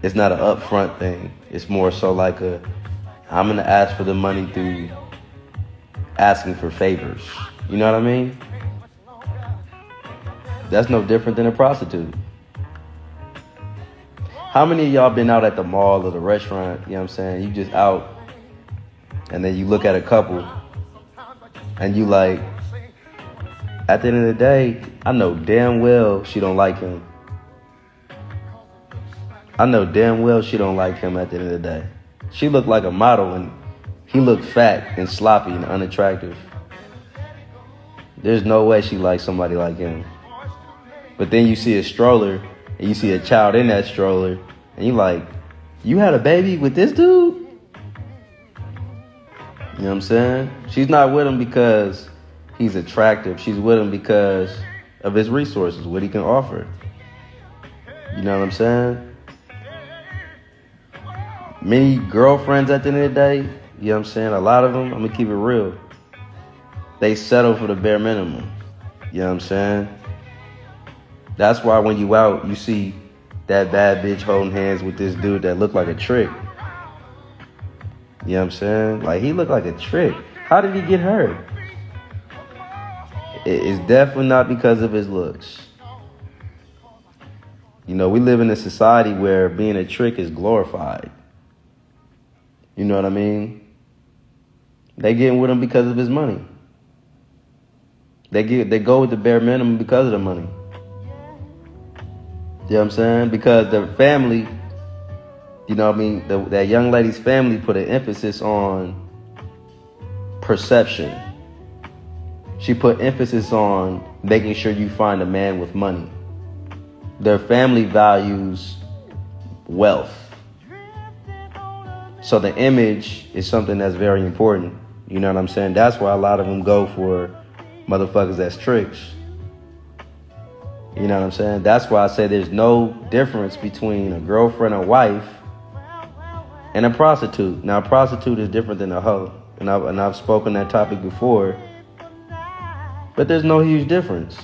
It's not an upfront thing. It's more so like I'm going to ask for the money through asking for favors. You know what I mean? That's no different than a prostitute. How many of y'all been out at the mall or the restaurant, you know what I'm saying? You just out, and then you look at a couple, and you like, at the end of the day, I know damn well she don't like him. I know damn well she don't like him at the end of the day. She looked like a model, and he looked fat and sloppy and unattractive. There's no way she likes somebody like him. But then you see a stroller, and you see a child in that stroller, and you like, you had a baby with this dude? You know what I'm saying? She's not with him because he's attractive. She's with him because of his resources, what he can offer. You know what I'm saying? Many girlfriends at the end of the day, you know what I'm saying? A lot of them, I'm going to keep it real. They settle for the bare minimum. You know what I'm saying? That's why when you out, you see that bad bitch holding hands with this dude that looked like a trick. You know what I'm saying? Like, he looked like a trick. How did he get her? It's definitely not because of his looks. You know, we live in a society where being a trick is glorified. You know what I mean? They getting with him because of his money. They go with the bare minimum because of the money. You know what I'm saying? Because the family, you know what I mean? That young lady's family put an emphasis on perception. She put emphasis on making sure you find a man with money. Their family values wealth. So the image is something that's very important. You know what I'm saying? That's why a lot of them go for motherfuckers that's tricks. You know what I'm saying? That's why I say there's no difference between a girlfriend or wife and a prostitute. Now, a prostitute is different than a hoe. And I've spoken that topic before. But there's no huge difference.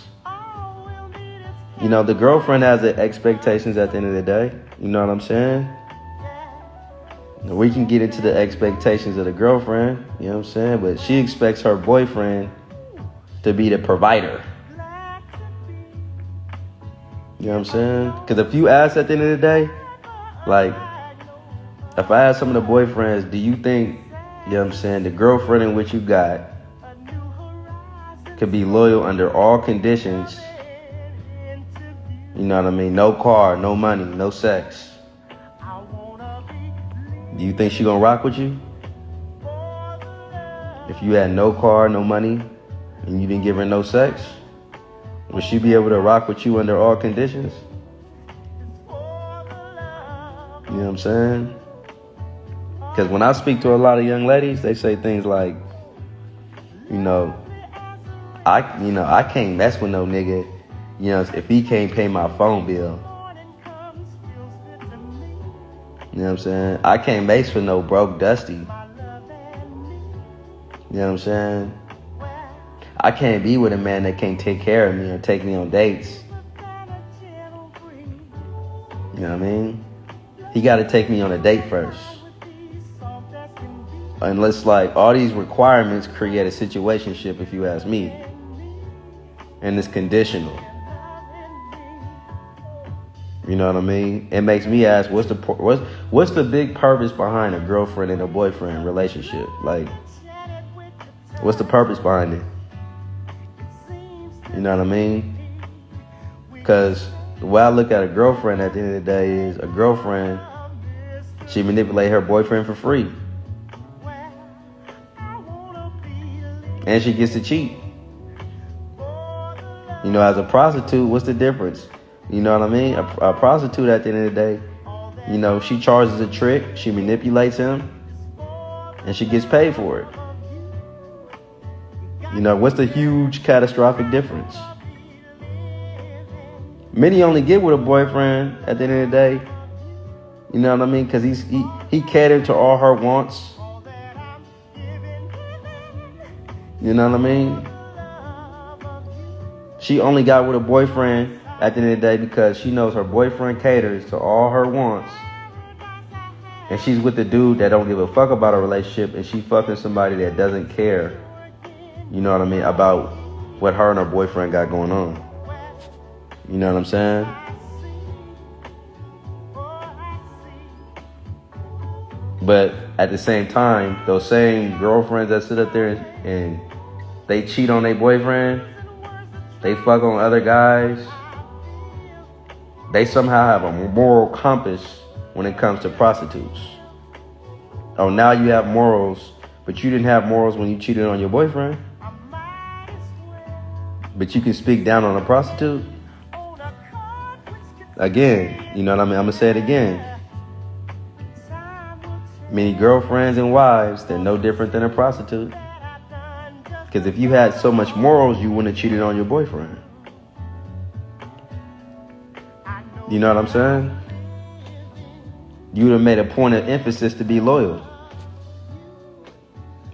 You know, the girlfriend has the expectations at the end of the day. You know what I'm saying? We can get into the expectations of the girlfriend. You know what I'm saying? But she expects her boyfriend to be the provider. You know what I'm saying? Because if you ask at the end of the day, like, if I ask some of the boyfriends, do you think, you know what I'm saying, the girlfriend in which you got could be loyal under all conditions? You know what I mean? No car, no money, no sex. Do you think she gonna rock with you? If you had no car, no money, and you didn't give her no sex? Would she be able to rock with you under all conditions? You know what I'm saying? Because when I speak to a lot of young ladies, they say things like, I can't mess with no nigga, if he can't pay my phone bill. You know what I'm saying? I can't mess with no broke dusty. You know what I'm saying? I can't be with a man that can't take care of me or take me on dates. You know what I mean? He got to take me on a date first. Unless, like, all these requirements create a situationship, if you ask me. And it's conditional. You know what I mean? It makes me ask, what's the big purpose behind a girlfriend and a boyfriend relationship? Like, what's the purpose behind it? You know what I mean? Because the way I look at a girlfriend at the end of the day is a girlfriend, she manipulate her boyfriend for free. And she gets to cheat. You know, as a prostitute, what's the difference? You know what I mean? A prostitute at the end of the day, she charges a trick, she manipulates him, and she gets paid for it. What's the huge catastrophic difference? Many only get with a boyfriend at the end of the day. You know what I mean? Because he catered to all her wants. You know what I mean? She only got with a boyfriend at the end of the day because she knows her boyfriend caters to all her wants and she's with the dude that don't give a fuck about a relationship, and she fucking somebody that doesn't care, you know what I mean, about what her and her boyfriend got going on. You know what I'm saying? But at the same time, those same girlfriends that sit up there and they cheat on their boyfriend, they fuck on other guys, they somehow have a moral compass when it comes to prostitutes. Oh, now you have morals, but you didn't have morals when you cheated on your boyfriend. But you can speak down on a prostitute? Again, you know what I mean? I'm going to say it again. Many girlfriends and wives, they're no different than a prostitute. Because if you had so much morals, you wouldn't have cheated on your boyfriend. You know what I'm saying? You would have made a point of emphasis to be loyal.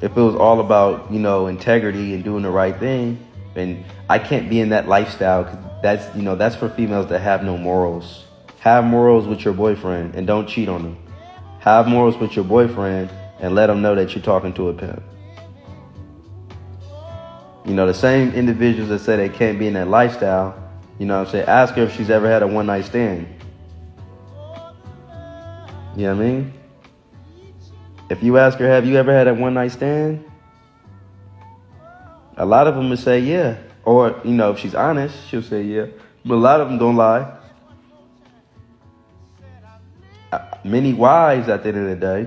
If it was all about, you know, integrity and doing the right thing, then I can't be in that lifestyle, because that's, you know, that's for females that have no morals. Have morals with your boyfriend and don't cheat on them. Have morals with your boyfriend and let them know that you're talking to a pimp. You know, the same individuals that say they can't be in that lifestyle, you know what I'm saying, ask her if she's ever had a one-night stand. You know what I mean? If you ask her, have you ever had a one-night stand? A lot of them will say yeah. Or, you know, if she's honest, she'll say yeah. But a lot of them don't lie. Many wives at the end of the day,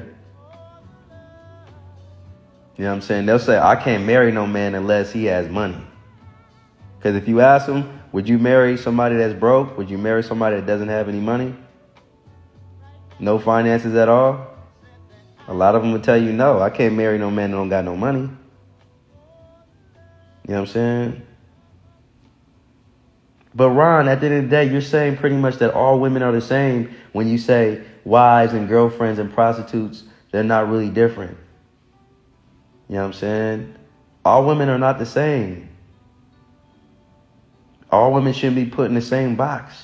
you know what I'm saying, they'll say, I can't marry no man unless he has money. Because if you ask them, would you marry somebody that's broke? Would you marry somebody that doesn't have any money? No finances at all? A lot of them will tell you, no, I can't marry no man that don't got no money. You know what I'm saying? But Ron, at the end of the day, you're saying pretty much that all women are the same when you say wives and girlfriends and prostitutes, they're not really different. You know what I'm saying? All women are not the same. All women shouldn't be put in the same box.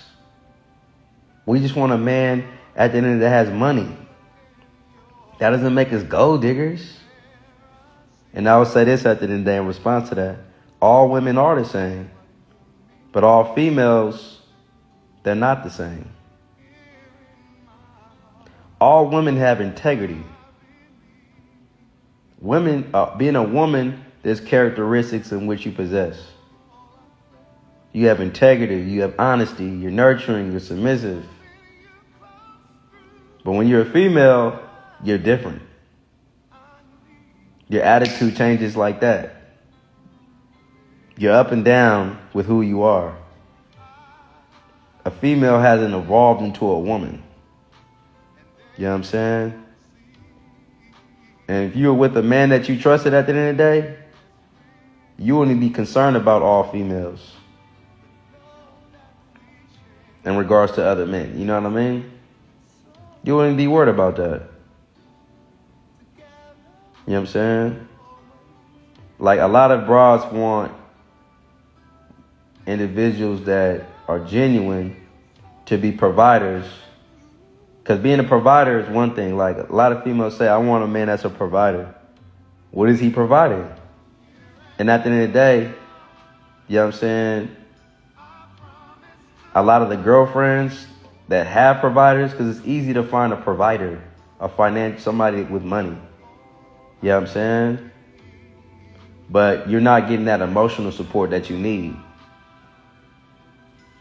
We just want a man at the end of the day that has money. That doesn't make us gold diggers. And I would say this at the end of the day in response to that. All women are the same. But all females, they're not the same. All women have integrity. Women, being a woman, there's characteristics in which you possess. You have integrity, you have honesty, you're nurturing, you're submissive. But when you're a female, you're different. Your attitude changes like that. You're up and down with who you are. A female hasn't evolved into a woman. You know what I'm saying? And if you were with a man that you trusted at the end of the day, you wouldn't be concerned about all females in regards to other men. You know what I mean? You wouldn't be worried about that. You know what I'm saying? Like, a lot of broads want individuals that are genuine to be providers. Because being a provider is one thing. Like, a lot of females say, I want a man that's a provider. What is he providing? And at the end of the day, you know what I'm saying, a lot of the girlfriends that have providers, because it's easy to find a provider, somebody with money. You know what I'm saying? But you're not getting that emotional support that you need.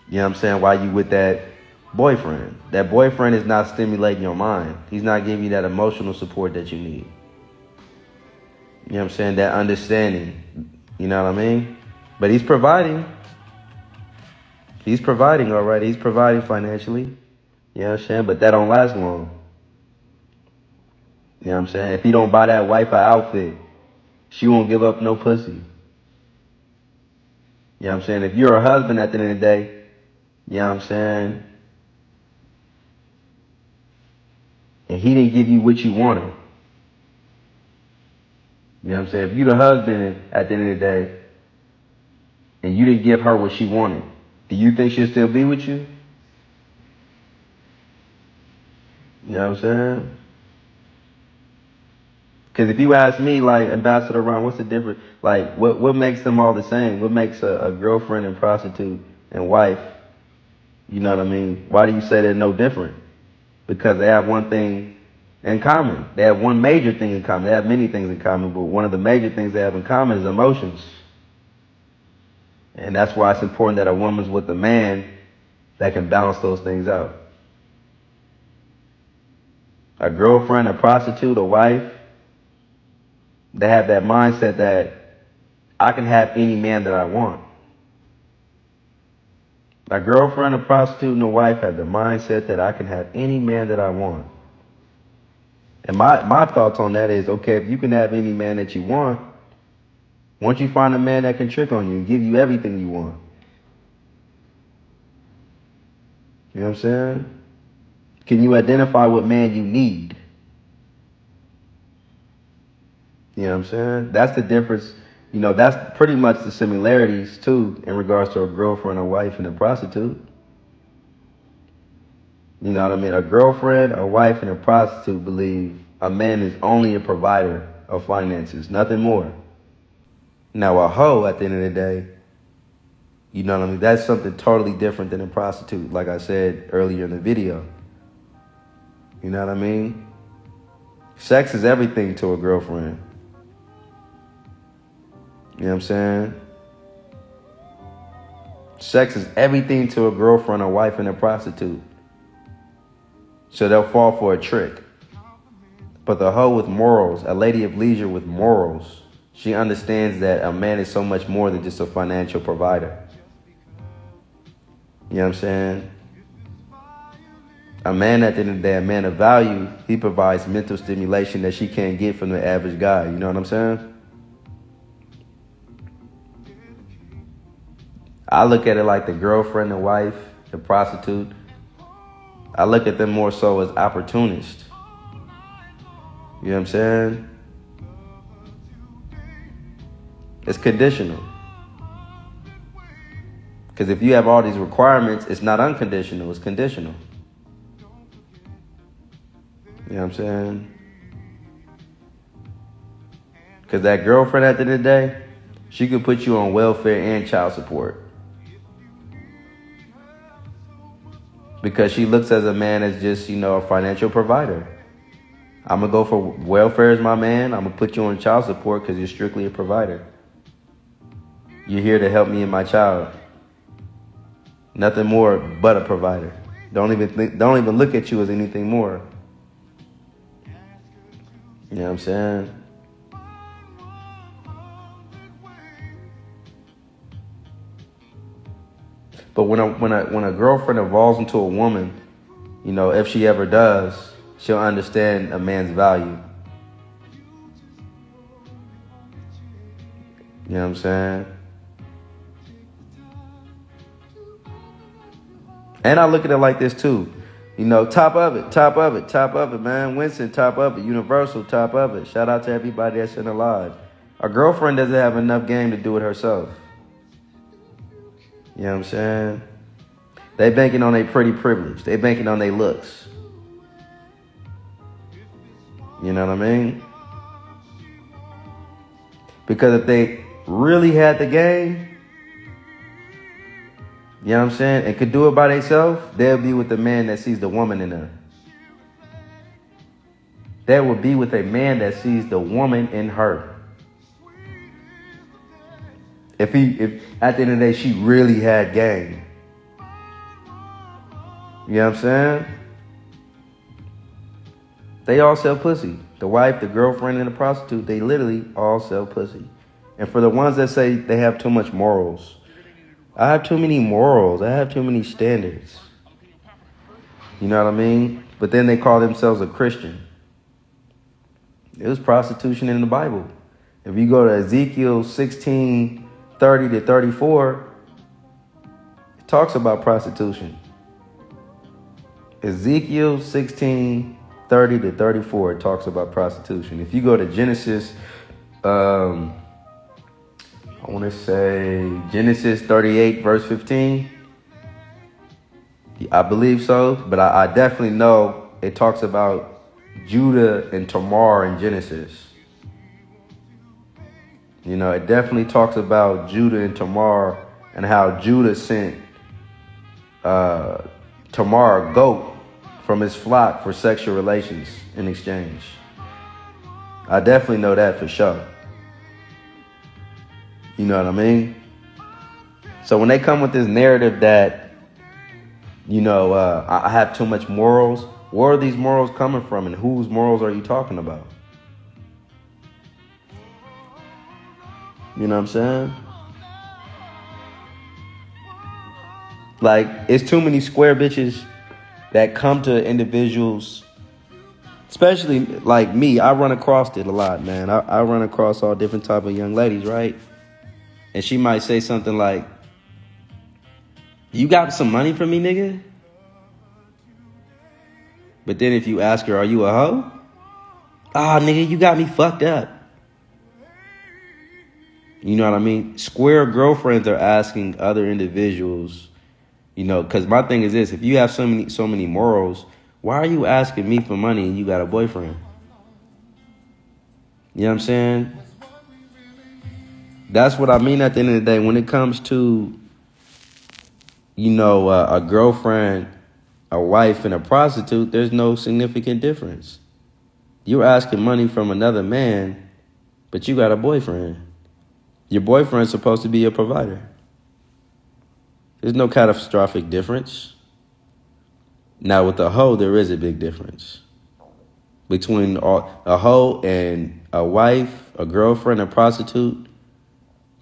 You know what I'm saying? While you with that boyfriend. That boyfriend is not stimulating your mind. He's not giving you that emotional support that you need. You know what I'm saying? That understanding. You know what I mean? But he's providing. He's providing, all right. He's providing financially. You know what I'm saying? But that don't last long. You know what I'm saying? If he don't buy that wife an outfit, she won't give up no pussy. You know what I'm saying? If you're a husband at the end of the day, you know what I'm saying, and he didn't give you what you wanted. You know what I'm saying? If you're the husband at the end of the day, and you didn't give her what she wanted, do you think she'll still be with you? You know what I'm saying? Because if you ask me, like, Ambassador Ron, what's the difference? Like, what makes them all the same? What makes a girlfriend and prostitute and wife, you know what I mean? Why do you say they're no different? Because they have one thing in common. They have one major thing in common. They have many things in common, but one of the major things they have in common is emotions. And that's why it's important that a woman's with a man that can balance those things out. A girlfriend, a prostitute, a wife, they have that mindset that I can have any man that I want. A girlfriend, a prostitute, and a wife have the mindset that I can have any man that I want. And my thoughts on that is, okay, if you can have any man that you want, once you find a man that can trick on you and give you everything you want. You know what I'm saying? Can you identify what man you need? You know what I'm saying? That's the difference. You know, that's pretty much the similarities, too, in regards to a girlfriend, a wife, and a prostitute. You know what I mean? A girlfriend, a wife, and a prostitute believe a man is only a provider of finances, nothing more. Now, a hoe, at the end of the day, you know what I mean? That's something totally different than a prostitute, like I said earlier in the video. You know what I mean? Sex is everything to a girlfriend. You know what I'm saying? Sex is everything to a girlfriend, a wife, and a prostitute. So they'll fall for a trick. But the hoe with morals, a lady of leisure with morals, she understands that a man is so much more than just a financial provider. You know what I'm saying? A man, at the end of the day, a man of value, he provides mental stimulation that she can't get from the average guy. You know what I'm saying? I look at it like the girlfriend, the wife, the prostitute. I look at them more so as opportunists. You know what I'm saying? It's conditional. Because if you have all these requirements, it's not unconditional, it's conditional. You know what I'm saying? Because that girlfriend, at the end of the day, she could put you on welfare and child support. Because she looks as a man as just, you know, a financial provider. I'm going to go for welfare as my man. I'm going to put you on child support because you're strictly a provider. You're here to help me and my child. Nothing more but a provider. Don't even look at you as anything more. You know what I'm saying? But when a girlfriend evolves into a woman, you know, if she ever does, she'll understand a man's value. You know what I'm saying? And I look at it like this too. You know, top of it, man. Winston, top of it. Universal, top of it. Shout out to everybody that's in alive. A girlfriend doesn't have enough game to do it herself. You know what I'm saying? They banking on their pretty privilege. They banking on their looks. You know what I mean? Because if they really had the game, you know what I'm saying, and could do it by themselves, they'll be with the man that sees the woman in her. They will be with a man that sees the woman in her. If at the end of the day, she really had game. You know what I'm saying? They all sell pussy. The wife, the girlfriend, and the prostitute, they literally all sell pussy. And for the ones that say they have too much morals, I have too many morals. I have too many standards. You know what I mean? But then they call themselves a Christian. It was prostitution in the Bible. If you go to Ezekiel 16:30-34, it talks about prostitution. Ezekiel 16:30-34, it talks about prostitution. If you go to Genesis, I want to say Genesis 38, verse 15. I believe so, but I definitely know it talks about Judah and Tamar in Genesis. You know, it definitely talks about Judah and Tamar and how Judah sent Tamar a goat from his flock for sexual relations in exchange. I definitely know that for sure. You know what I mean? So when they come with this narrative that, you know, I have too much morals, where are these morals coming from and whose morals are you talking about? You know what I'm saying? Like, it's too many square bitches that come to individuals, especially like me. I run across it a lot, man. I run across all different type of young ladies, right? And she might say something like, "You got some money for me, nigga?" But then if you ask her, "Are you a hoe?" "Ah, nigga, you got me fucked up." You know what I mean? Square girlfriends are asking other individuals, you know, because my thing is this: if you have so many morals, why are you asking me for money and you got a boyfriend? You know what I'm saying? That's what I mean at the end of the day. When it comes to, you know, a girlfriend, a wife, and a prostitute, there's no significant difference. You're asking money from another man, but you got a boyfriend. Your boyfriend's supposed to be your provider. There's no catastrophic difference. Now, with a hoe, there is a big difference between a hoe and a wife, a girlfriend, a prostitute.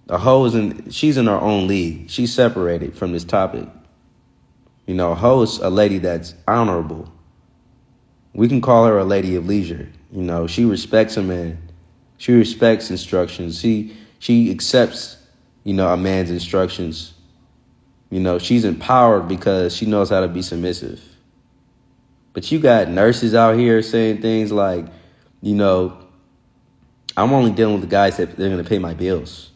A hoe she's in her own league. She's separated from this topic. You know, a hoe is a lady that's honorable. We can call her a lady of leisure. You know, she respects a man. She respects instructions. She accepts, you know, a man's instructions. You know, she's empowered because she knows how to be submissive. But you got nurses out here saying things like, you know, I'm only dealing with the guys that they're going to pay my bills.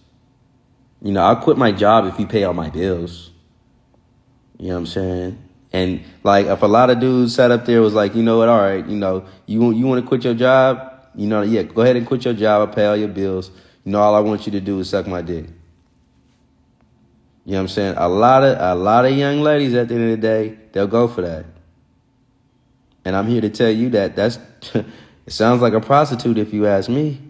You know, I'll quit my job if you pay all my bills. You know what I'm saying? And like, if a lot of dudes sat up there was like, you know what, all right, you know, you want to quit your job? You know, yeah, go ahead and quit your job. I'll pay all your bills. You know, all I want you to do is suck my dick. You know what I'm saying? A lot of young ladies at the end of the day, they'll go for that. And I'm here to tell you that it sounds like a prostitute if you ask me.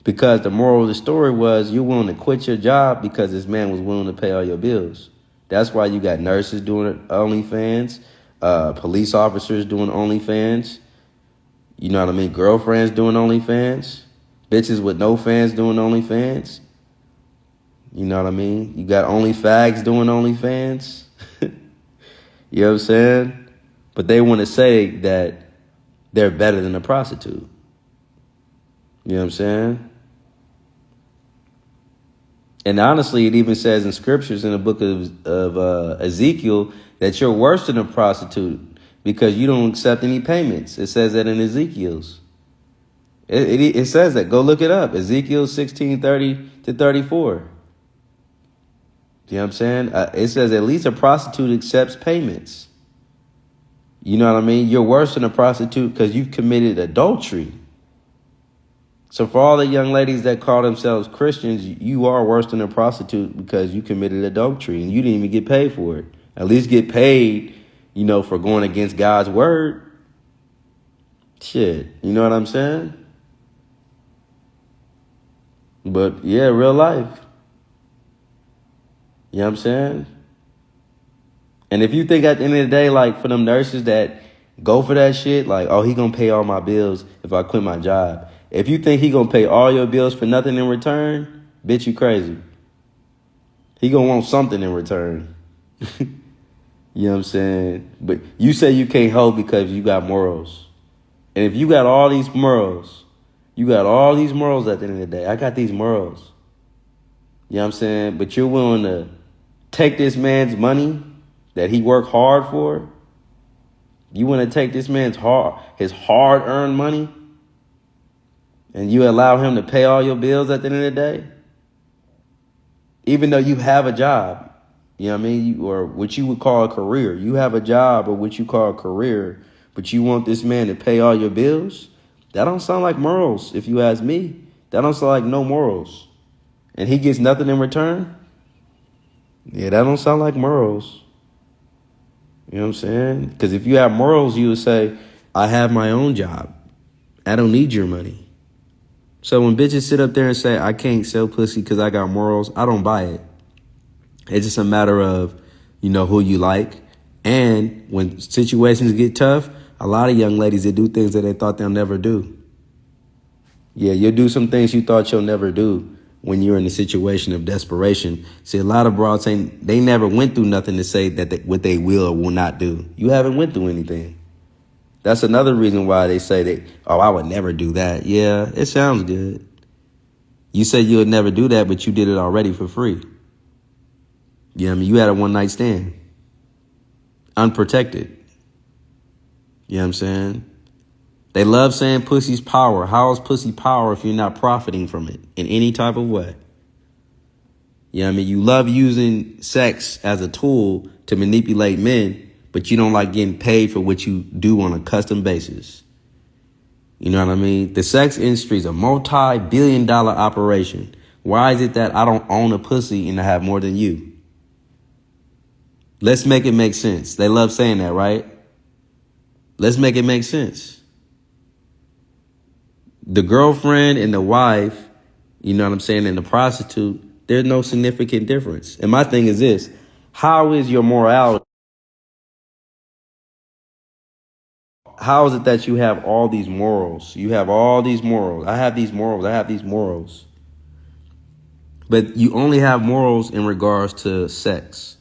Because the moral of the story was you're willing to quit your job because this man was willing to pay all your bills. That's why you got nurses doing OnlyFans, police officers doing OnlyFans. You know what I mean? Girlfriends doing OnlyFans. Bitches with no fans doing OnlyFans. You know what I mean? You got OnlyFags doing OnlyFans. You know what I'm saying? But they want to say that they're better than a prostitute. You know what I'm saying? And honestly, it even says in scriptures in the book of Ezekiel that you're worse than a prostitute because you don't accept any payments. It says that in Ezekiel's. It says that. Go look it up. Ezekiel 16:30-34. You know what I'm saying? It says at least a prostitute accepts payments. You know what I mean? You're worse than a prostitute because you've committed adultery. So for all the young ladies that call themselves Christians, you are worse than a prostitute because you committed adultery and you didn't even get paid for it. At least get paid, you know, for going against God's word. Shit, you know what I'm saying? But yeah, real life. You know what I'm saying? And if you think at the end of the day, like for them nurses that go for that shit, like, oh, he gonna pay all my bills if I quit my job. If you think he gonna pay all your bills for nothing in return, bitch, you crazy. He gonna want something in return. You know what I'm saying? But you say you can't hold because you got morals. And if you got all these morals, at the end of the day. I got these morals. You know what I'm saying? But you're willing to take this man's money that he worked hard for. You want to take this man's his hard-earned money, and you allow him to pay all your bills at the end of the day? Even though you have a job, you know what I mean? Or what you would call a career. You have a job or what you call a career, but you want this man to pay all your bills? That don't sound like morals, if you ask me. That don't sound like no morals. And he gets nothing in return? Yeah, that don't sound like morals. You know what I'm saying? Because if you have morals, you would say, I have my own job. I don't need your money. So when bitches sit up there and say, I can't sell pussy because I got morals, I don't buy it. It's just a matter of, who you like. And when situations get tough, a lot of young ladies that do things that they thought they'll never do. Yeah, you'll do some things you thought you'll never do when you're in a situation of desperation. See, a lot of broads saying they never went through nothing to say that what they will or will not do. You haven't went through anything. That's another reason why they say that, oh, I would never do that. Yeah, it sounds good. You said you would never do that, but you did it already for free. Yeah, I mean, you had a one-night stand. Unprotected. You know what I'm saying? They love saying pussy's power. How is pussy power if you're not profiting from it in any type of way? You know what I mean? You love using sex as a tool to manipulate men, but you don't like getting paid for what you do on a custom basis. You know what I mean? The sex industry is a multi-billion-dollar operation. Why is it that I don't own a pussy and I have more than you? Let's make it make sense. They love saying that, right? Let's make it make sense. The girlfriend and the wife, you know what I'm saying, and the prostitute, there's no significant difference. And my thing is this: how is your morality? How is it that you have all these morals? You have all these morals. I have these morals. I have these morals. But you only have morals in regards to sex.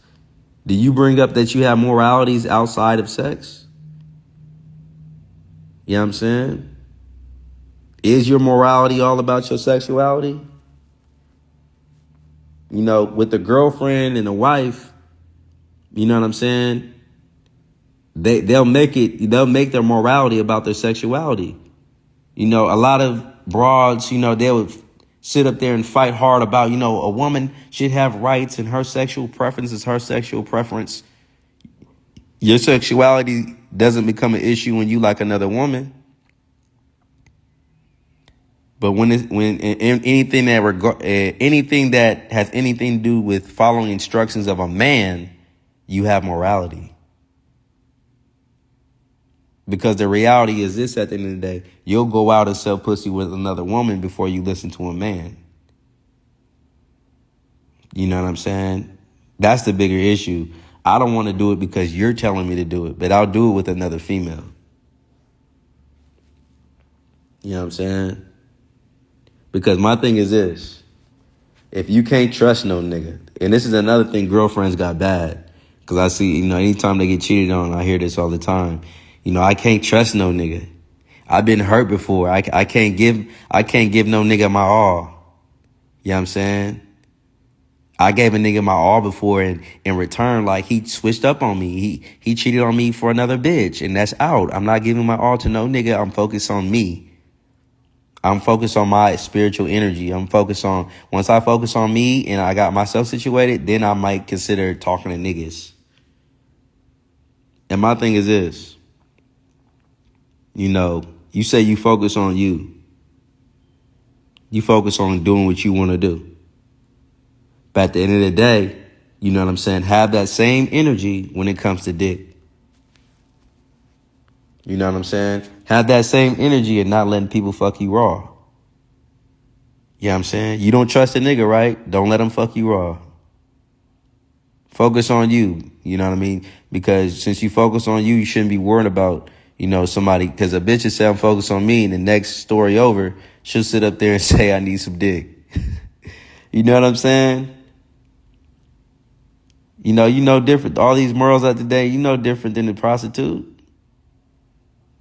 Do you bring up that you have moralities outside of sex? You know what I'm saying? Is your morality all about your sexuality? With the girlfriend and the wife, you know what I'm saying? They'll make their morality about their sexuality. A lot of broads, they would sit up there and fight hard about, a woman should have rights and her sexual preference is her sexual preference. Your sexuality doesn't become an issue when you like another woman. But when anything that has anything to do with following instructions of a man, you have morality. Because the reality is this: at the end of the day, you'll go out and sell pussy with another woman before you listen to a man. You know what I'm saying? That's the bigger issue. I don't want to do it because you're telling me to do it, but I'll do it with another female. You know what I'm saying? Because my thing is this: if you can't trust no nigga, and this is another thing girlfriends got bad, because I see, anytime they get cheated on, I hear this all the time. I can't trust no nigga. I've been hurt before. I can't give no nigga my all. You know what I'm saying? I gave a nigga my all before, and in return, like, he switched up on me. He cheated on me for another bitch, and that's out. I'm not giving my all to no nigga. I'm focused on me. I'm focused on my spiritual energy. Once I focus on me and I got myself situated, then I might consider talking to niggas. And my thing is this: you say you focus on you. You focus on doing what you want to do. But at the end of the day, you know what I'm saying, have that same energy when it comes to dick. You know what I'm saying? Have that same energy and not letting people fuck you raw. You know what I'm saying? You don't trust a nigga, right? Don't let him fuck you raw. Focus on you. You know what I mean? Because since you focus on you, you shouldn't be worried about, somebody. Because a bitch will say I'm focused on me, and the next story over, she'll sit up there and say I need some dick. You know what I'm saying? Different. All these morals out today, different than the prostitute.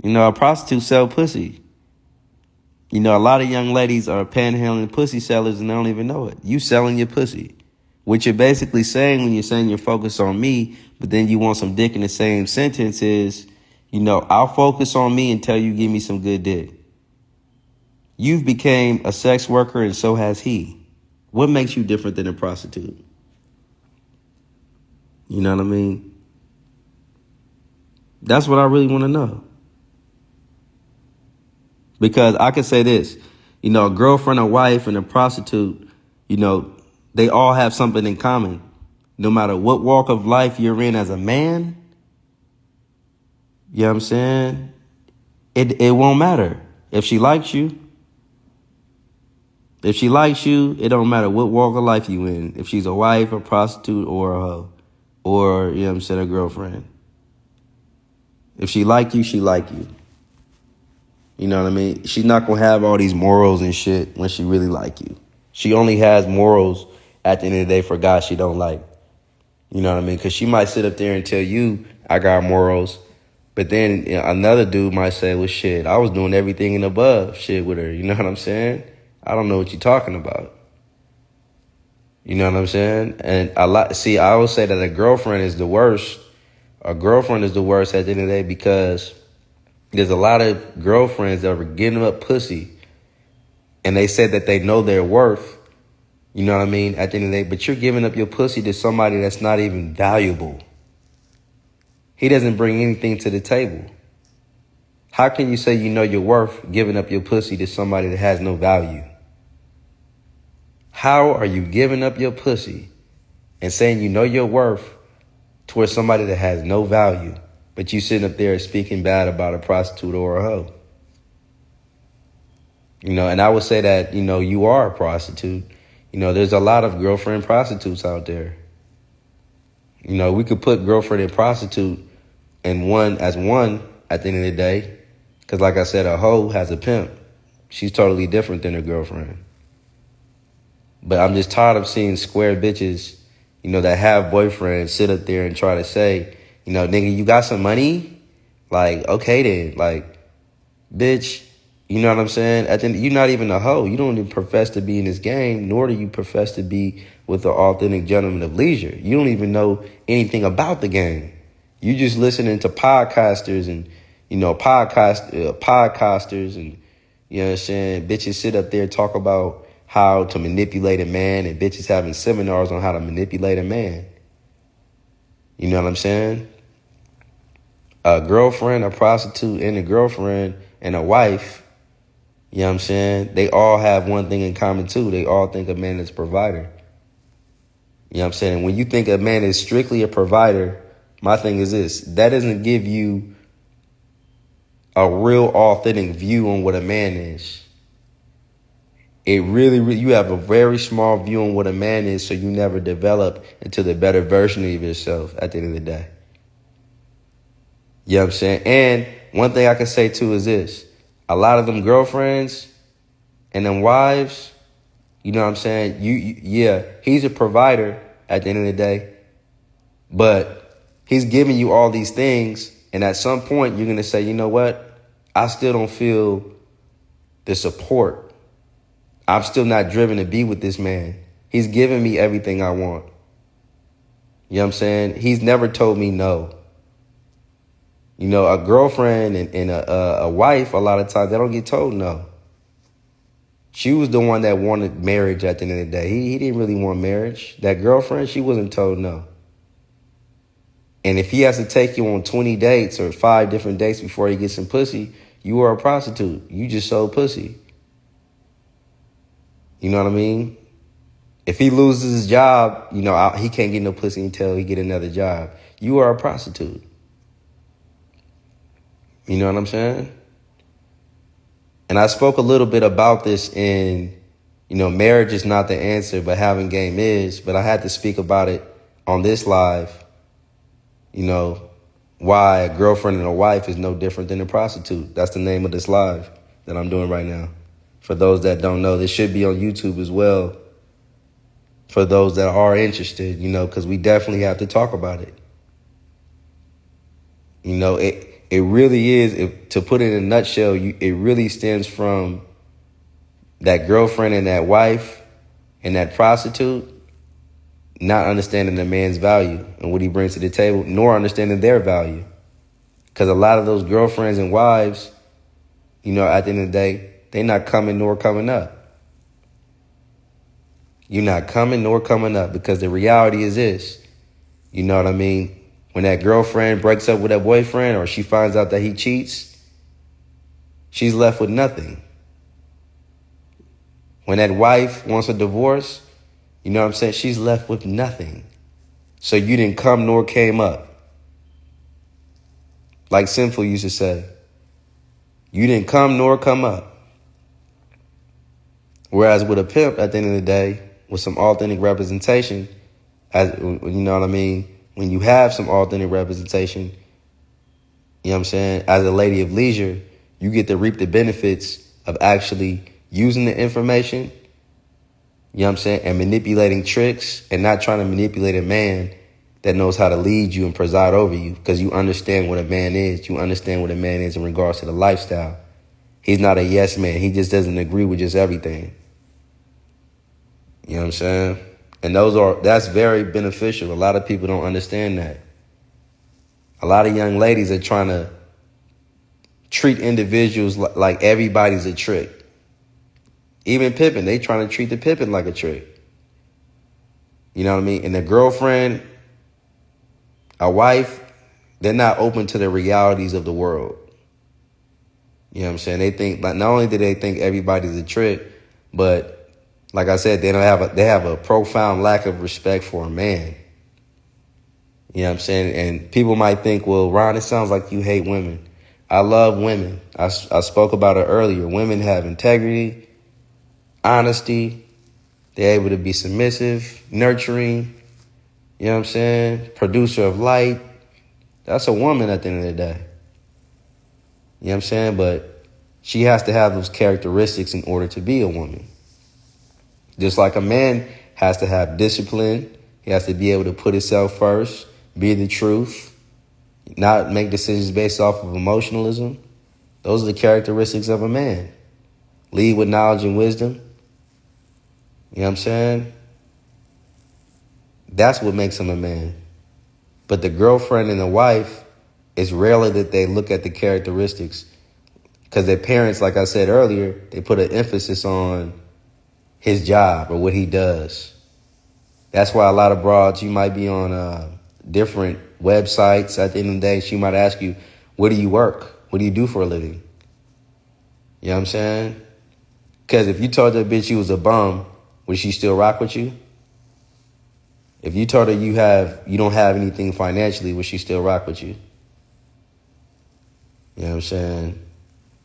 A prostitute sell pussy. A lot of young ladies are panhandling pussy sellers and they don't even know it. You selling your pussy. What you're basically saying when you're saying you're focused on me, but then you want some dick in the same sentence is, I'll focus on me until you give me some good dick. You've became a sex worker and so has he. What makes you different than a prostitute? You know what I mean? That's what I really want to know. Because I can say this: You know, a girlfriend, a wife, and a prostitute, you know, they all have something in common. No matter what walk of life you're in as a man, you know what I'm saying? It won't matter. If she likes you, it don't matter what walk of life you in. If she's a wife, a prostitute, or a hoe. Or, you know what I'm saying, a girlfriend. If she like you, she like you. You know what I mean? She's not going to have all these morals and shit when she really like you. She only has morals at the end of the day for guys she don't like. You know what I mean? Because she might sit up there and tell you, I got morals. But then another dude might say, well, shit, I was doing everything and above shit with her. You know what I'm saying? I don't know what you're talking about. You know what I'm saying? And I always say that a girlfriend is the worst. A girlfriend is the worst at the end of the day because there's a lot of girlfriends that are giving up pussy and they said that they know their worth. You know what I mean? At the end of the day, but you're giving up your pussy to somebody that's not even valuable. He doesn't bring anything to the table. How can you say you know your worth giving up your pussy to somebody that has no value? How are you giving up your pussy and saying you know your worth towards somebody that has no value, but you sitting up there speaking bad about a prostitute or a hoe? You know, and I would say that, you know, you are a prostitute. You know, there's a lot of girlfriend prostitutes out there. You know, we could put girlfriend and prostitute in one at the end of the day. Because like I said, a hoe has a pimp. She's totally different than a girlfriend. But I'm just tired of seeing square bitches, you know, that have boyfriends sit up there and try to say, you know, nigga, you got some money? Like, okay then. Like, bitch, you know what I'm saying? At the end, you're not even a hoe. You don't even profess to be in this game, nor do you profess to be with the authentic gentleman of leisure. You don't even know anything about the game. You just listening to podcasters and, you know, podcasters and, you know what I'm saying, bitches sit up there and talk about how to manipulate a man and bitches having seminars on how to manipulate a man. You know what I'm saying? A girlfriend, a prostitute, and a girlfriend and a wife, you know what I'm saying? They all have one thing in common too. They all think a man is a provider. You know what I'm saying? When you think a man is strictly a provider, my thing is this. That doesn't give you a real authentic view on what a man is. It really, you have a very small view on what a man is, so you never develop into the better version of yourself at the end of the day. You know what I'm saying? And one thing I can say too is this. A lot of them girlfriends and them wives, you know what I'm saying? Yeah, he's a provider at the end of the day, but he's giving you all these things. And at some point you're going to say, you know what? I still don't feel the support. I'm still not driven to be with this man. He's giving me everything I want. You know what I'm saying? He's never told me no. You know, a girlfriend and a wife, a lot of times, they don't get told no. She was the one that wanted marriage at the end of the day. He didn't really want marriage. That girlfriend, she wasn't told no. And if he has to take you on 20 dates or 5 different dates before he gets some pussy, you are a prostitute. You just sold pussy. You know what I mean? If he loses his job, you know, he can't get no pussy until he get another job. You are a prostitute. You know what I'm saying? And I spoke a little bit about this in, you know, marriage is not the answer, but having game is. But I had to speak about it on this live, you know, why a girlfriend and a wife is no different than a prostitute. That's the name of this live that I'm doing right now. For those that don't know, this should be on YouTube as well. For those that are interested, you know, because we definitely have to talk about it. You know, it really is, to put it in a nutshell, it really stems from that girlfriend and that wife and that prostitute not understanding the man's value and what he brings to the table, nor understanding their value. Because a lot of those girlfriends and wives, you know, at the end of the day, they're not coming nor coming up. You're not coming nor coming up, because the reality is this. You know what I mean? When that girlfriend breaks up with that boyfriend or she finds out that he cheats, she's left with nothing. When that wife wants a divorce, you know what I'm saying? She's left with nothing. So you didn't come nor came up. Like Sinful used to say, you didn't come nor come up. Whereas with a pimp, at the end of the day, with some authentic representation, as you know what I mean? When you have some authentic representation, you know what I'm saying? As a lady of leisure, you get to reap the benefits of actually using the information, you know what I'm saying? And manipulating tricks and not trying to manipulate a man that knows how to lead you and preside over you, because you understand what a man is. You understand what a man is in regards to the lifestyle. He's not a yes man. He just doesn't agree with just everything. You know what I'm saying? And that's very beneficial. A lot of people don't understand that. A lot of young ladies are trying to treat individuals like everybody's a trick. Even pimping, they trying to treat the pimping like a trick. You know what I mean? And the girlfriend, a wife, they're not open to the realities of the world. You know what I'm saying? They think, like, not only do they think everybody's a trick, but like I said, they have a profound lack of respect for a man. You know what I'm saying? And people might think, well, Ron, it sounds like you hate women. I love women. I spoke about it earlier. Women have integrity, honesty. They're able to be submissive, nurturing. You know what I'm saying? Producer of light. That's a woman at the end of the day. You know what I'm saying? But she has to have those characteristics in order to be a woman. Just like a man has to have discipline. He has to be able to put himself first, be the truth, not make decisions based off of emotionalism. Those are the characteristics of a man. Lead with knowledge and wisdom. You know what I'm saying? That's what makes him a man. But the girlfriend and the wife, it's rarely that they look at the characteristics, because their parents, like I said earlier, they put an emphasis on his job or what he does. That's why a lot of broads, you might be on different websites. At the end of the day, she might ask you, where do you work? What do you do for a living? You know what I'm saying? Because if you told that bitch you was a bum, would she still rock with you? If you told her you don't have anything financially, would she still rock with you? You know what I'm saying?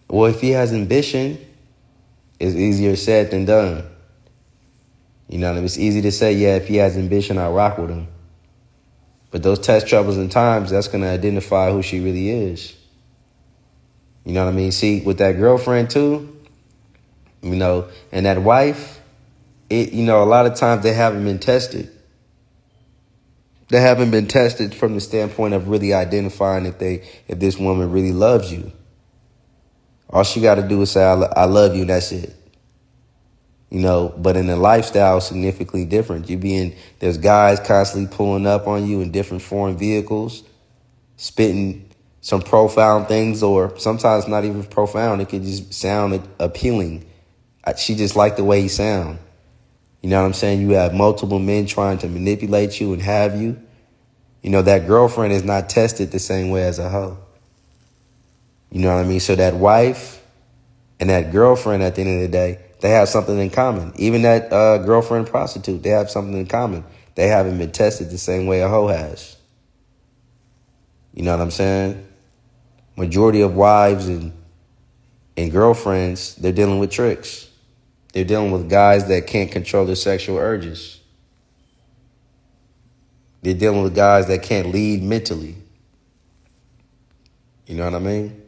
Well, if he has ambition, it's easier said than done. You know what I mean? It's easy to say, yeah, if he has ambition, I'll rock with him. But those test troubles and times, that's going to identify who she really is. You know what I mean? See, with that girlfriend too, you know, and that wife, a lot of times they haven't been tested. They haven't been tested from the standpoint of really identifying if this woman really loves you. All she got to do is say, I love you, and that's it. You know, but in the lifestyle, significantly different. There's guys constantly pulling up on you in different foreign vehicles, spitting some profound things, or sometimes not even profound. It could just sound appealing. She just liked the way he sound. You know what I'm saying? You have multiple men trying to manipulate you and have you. You know, that girlfriend is not tested the same way as a hoe. You know what I mean? So that wife and that girlfriend, at the end of the day, they have something in common. Even that girlfriend prostitute, they have something in common. They haven't been tested the same way a hoe has. You know what I'm saying? Majority of wives and girlfriends, they're dealing with tricks. They're dealing with guys that can't control their sexual urges. They're dealing with guys that can't lead mentally. You know what I mean?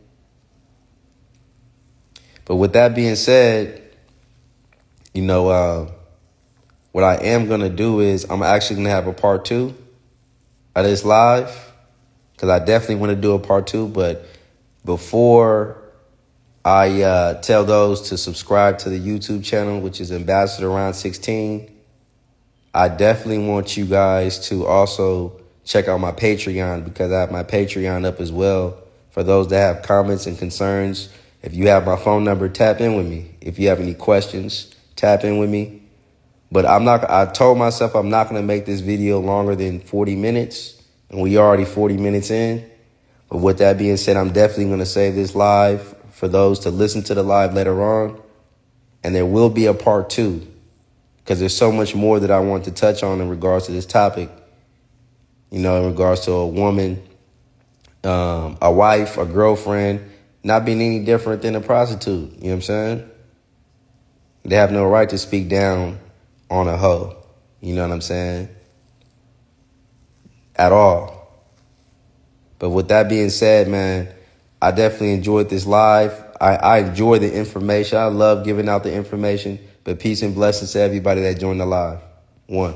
But with that being said, you know, what I am going to do is I'm actually going to have a part 2 of this live, because I definitely want to do a part 2. But before I tell those to subscribe to the YouTube channel, which is Ambassador Ron 16, I definitely want you guys to also check out my Patreon, because I have my Patreon up as well. For those that have comments and concerns, if you have my phone number, tap in with me. If you have any questions, tap in with me. But I told myself I'm not going to make this video longer than 40 minutes. And we already 40 minutes in. But with that being said, I'm definitely going to save this live for those to listen to the live later on. And there will be a part 2 because there's so much more that I want to touch on in regards to this topic. You know, in regards to a woman, a wife, a girlfriend, not being any different than a prostitute. You know what I'm saying? They have no right to speak down on a hoe. You know what I'm saying? At all. But with that being said, man, I definitely enjoyed this live. I enjoy the information. I love giving out the information. But peace and blessings to everybody that joined the live. 1.